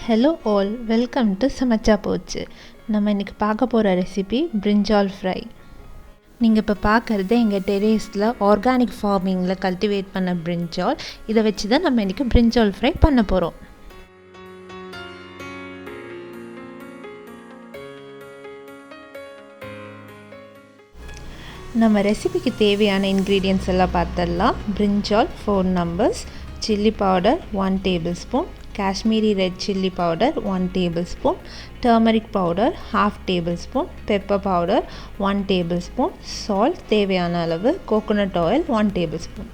Hello all, welcome to சமைச்சா போச்சு. நம்ம இன்றைக்கி பார்க்க போகிற ரெசிபி பிரிஞ்சால் ஃப்ரை. நீங்கள் இப்போ பார்க்குறது எங்கள் டெரேஸில் ஆர்கானிக் ஃபார்மிங்கில் கல்டிவேட் பண்ண பிரிஞ்சால். இதை வச்சு தான் நம்ம இன்றைக்கி பிரிஞ்சால் ஃப்ரை பண்ண போகிறோம். நம்ம ரெசிபிக்கு தேவையான இன்க்ரீடியன்ட்ஸ் எல்லாம் பார்த்துடலாம். பிரிஞ்சால் 4 numbers, chilli powder 1 tablespoon, Kashmiri red chilli powder 1 tablespoon, turmeric powder 1/2 tablespoon, pepper powder 1 tablespoon, salt தேவையான அளவு, கோகோனட் ஆயில் 1 tablespoon.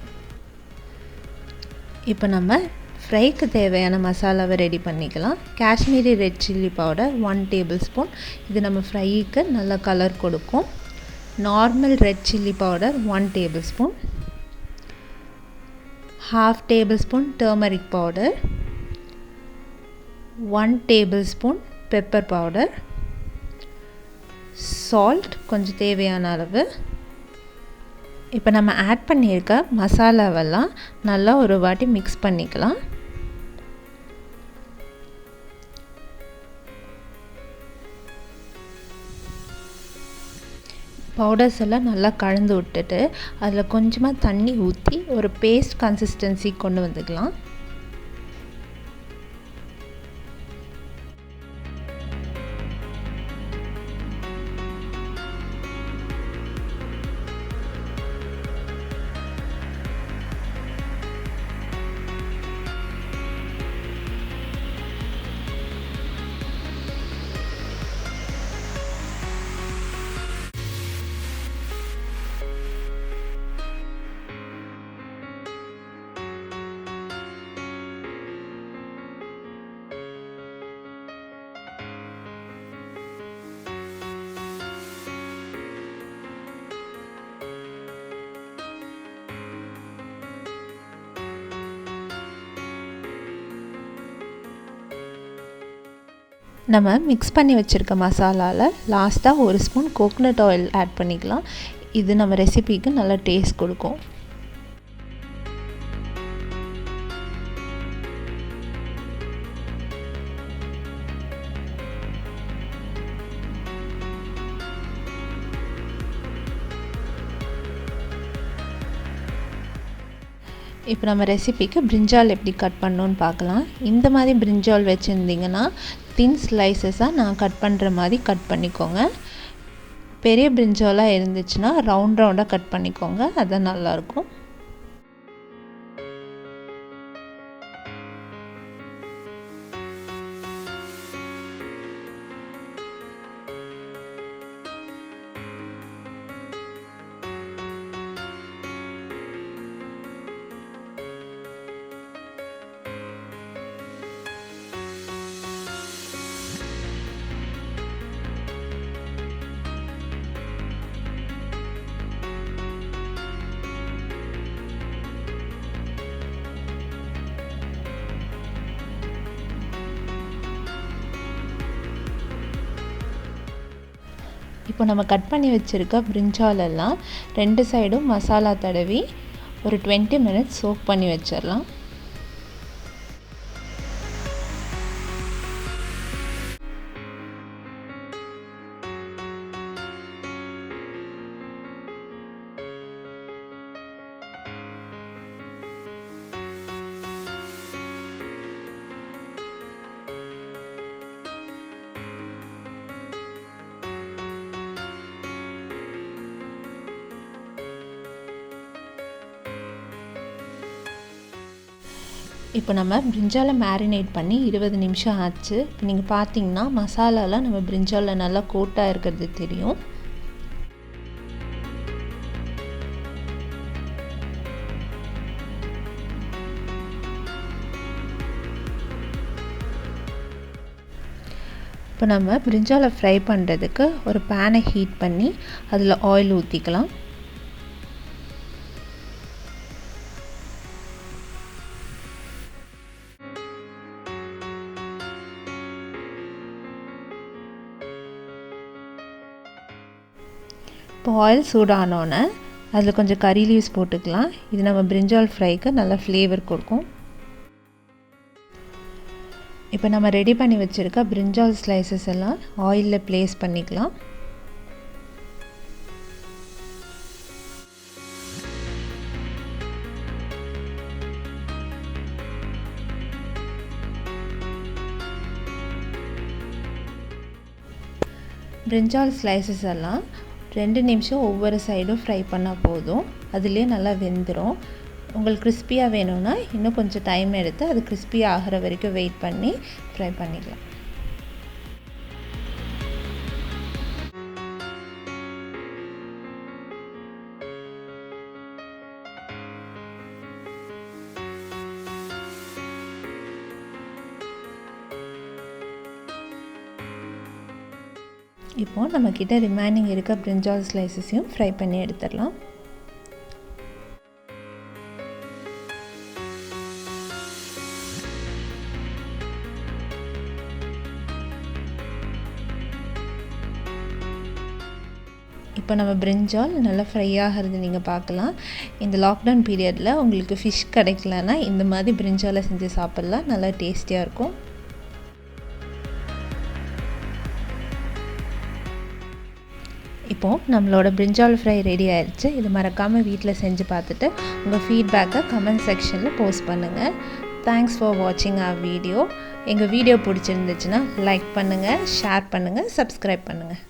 இப்போ நம்ம ஃப்ரைக்கு தேவையான மசாலாவை ரெடி பண்ணிக்கலாம். Kashmiri red chilli powder 1 tablespoon, இது நம்ம ஃப்ரைக்கு நல்ல கலர் கொடுக்கும். Normal red chilli powder 1 tablespoon, 1/2 tablespoon turmeric powder, 1 tablespoon pepper powder, salt கொஞ்சம் தேவையான அளவு. இப்போ நம்ம ஆட் பண்ணியிருக்க மசாலாவெல்லாம் நல்லா ஒரு வாட்டி மிக்ஸ் பண்ணிக்கலாம். பவுடர்ஸ் எல்லாம் நல்லா கலந்து விட்டுட்டு அதில் கொஞ்சமாக தண்ணி ஊற்றி ஒரு பேஸ்ட் கன்சிஸ்டன்சி கொண்டு வந்துக்கலாம். நம்ம மிக்ஸ் பண்ணி வச்சுருக்க மசாலாவில் லாஸ்ட்டாக 1 ஸ்பூன் கோகோனட் ஆயில் ஆட் பண்ணிக்கலாம். இது நம்ம ரெசிபிக்கு நல்ல டேஸ்ட் கொடுக்கும். இப்போ நம்ம ரெசிபிக்கு பிரிஞ்சால் எப்படி கட் பண்ணணுன்னு பார்க்கலாம். இந்த மாதிரி பிரிஞ்சால் வச்சுருந்திங்கன்னா தின் ஸ்லைசஸாக நான் கட் பண்ணுற மாதிரி கட் பண்ணிக்கோங்க. பெரிய பிரிஞ்சாலாக இருந்துச்சுன்னா ரவுண்டாக கட் பண்ணிக்கோங்க, அதுதான் நல்லாயிருக்கும். இப்போ நம்ம கட் பண்ணி வச்சுருக்க பிரிஞ்சாலெல்லாம் 2 சைடும் மசாலா தடவி ஒரு 20 minutes சோக் பண்ணி வச்சிடலாம். இப்போ நம்ம பிரிஞ்சாலை மேரினேட் பண்ணி 20 நிமிஷம் ஆச்சு. இப்போ நீங்கள் பார்த்தீங்கன்னா மசாலாலாம் நம்ம பிரிஞ்சாலில் நல்லா கோட்டாக இருக்கிறது தெரியும். இப்போ நம்ம பிரிஞ்சாலை ஃப்ரை பண்ணுறதுக்கு ஒரு பேனை ஹீட் பண்ணி அதில் ஆயில் ஊற்றிக்கலாம். இப்போ ஆயில் சூடானோன்னே அதில் கொஞ்சம் கறி லீவ்ஸ் போட்டுக்கலாம். இது நம்ம பிரிஞ்சால் ஃப்ரைக்கு நல்ல ஃப்ளேவர் கொடுக்கும். இப்போ நம்ம ரெடி பண்ணி வச்சுருக்க பிரிஞ்சால் ஸ்லைசஸ் எல்லாம் ஆயிலில் ப்ளேஸ் பண்ணிக்கலாம். பிரிஞ்சால் ஸ்லைசஸ் எல்லாம் 2 நிமிஷம் ஒவ்வொரு சைடும் ஃப்ரை பண்ணால் போதும். அதுலேயே நல்லா வெந்துடும். உங்களுக்கு கிறிஸ்பியாக வேணும்னா இன்னும் கொஞ்சம் டைம் எடுத்து அது கிறிஸ்பியாக ஆகிற வரைக்கும் வெயிட் பண்ணி ஃப்ரை பண்ணிக்கலாம். இப்போ நம்மக்கிட்ட ரிமைனிங் இருக்க பிரிஞ்சால் ஸ்லைசஸையும் ஃப்ரை பண்ணி எடுத்துடலாம். இப்போ நம்ம பிரிஞ்சால் நல்லா ஃப்ரை ஆகிறது நீங்கள் பார்க்கலாம். இந்த லாக்டவுன் பீரியடில் உங்களுக்கு ஃபிஷ் கிடைக்கலன்னா இந்த மாதிரி பிரிஞ்சாலை செஞ்சு சாப்பிட்லாம். நல்லா டேஸ்டியாக இருக்கும். இப்போது நம்மளோட பிரிஞ்சால் ஃப்ரை ரெடி ஆயிடுச்சு. இது மறக்காமல் வீட்டில் செஞ்சு பார்த்துட்டு உங்கள் ஃபீட்பேக்கை கமெண்ட் செக்ஷனில் போஸ்ட் பண்ணுங்கள். தேங்க்ஸ் ஃபார் வாட்சிங் our வீடியோ. எங்கள் வீடியோ பிடிச்சிருந்துச்சுன்னா லைக் பண்ணுங்கள், ஷேர் பண்ணுங்கள், சப்ஸ்கிரைப் பண்ணுங்கள்.